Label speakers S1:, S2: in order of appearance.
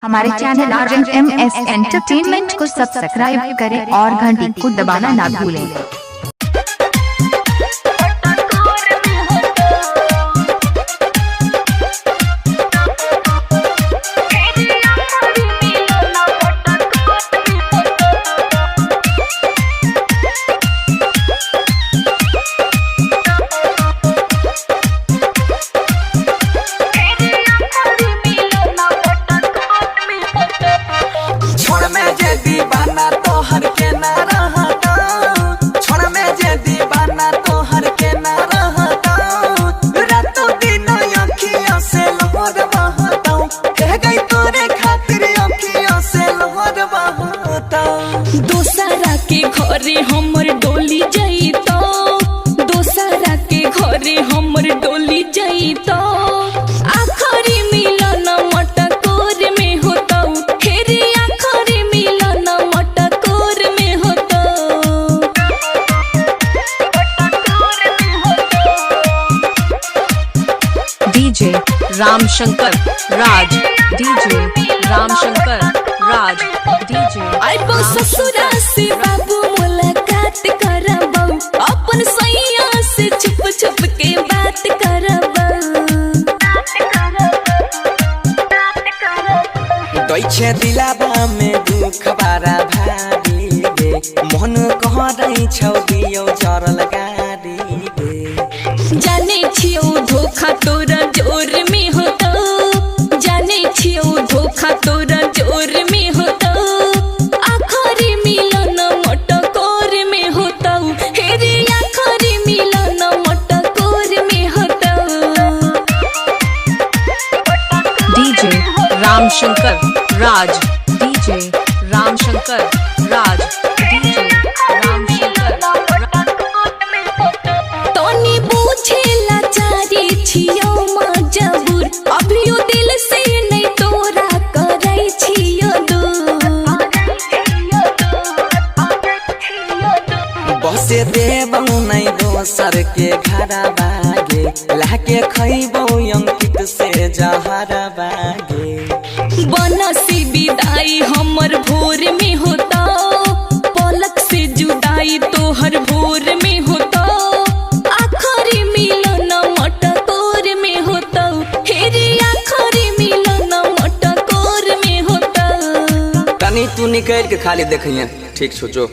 S1: हमारे channel RMS entertainment को subscribe करें और घंटी को दबाना ना भूलें।
S2: दोसरा के घरे हमर डोली जाइतो, दोसरा के घरे हमर डोली जाइतो, आखरी मिलन मटकोर में होतो, हेरे आखरी मिलन मटकोर में होतो।
S3: डीजे रामशंकर राज, डीजे रामशंकर राज, डीजे।
S2: आइबो ससुरा से बाबू मुलाकात करबो, अपन सैया से छुप छुप के बात करबो।
S4: दैछे दिलाबा में दुख बारा भारी गे, मन कहरै छौ दियो जरल गाडी गे।
S2: जाने छियौ धोखा तोरा जोर में होतो, जाने छियौ धोखा तोरा जोर में होतो, आखरी मिलन मटकोर में होतो, हेरे आखरी मिलन मटकोर में होतो।
S3: डीजे रामशंकर राज, डीजे रामशंकर राज, डीजे रामशंकर।
S2: तोनी बुझेला चारी छियौ मजबूर, अभियो दिल से नहीं तोरा करै छियौ दूर।
S4: बसे देबौ नै दोसर के घरा बागे, लाके खैबौ अंकित से जहरा बागे।
S2: बनसी विदाई हमर भोर में होता, पलक से जुदाई तोहर भोर में होता, आखरी मिलन मटकोर में होता, हेरे आखरी मिलन मटकोर में होता।
S4: तनी तू निकल के खाली देखिए, ठीक सोचो।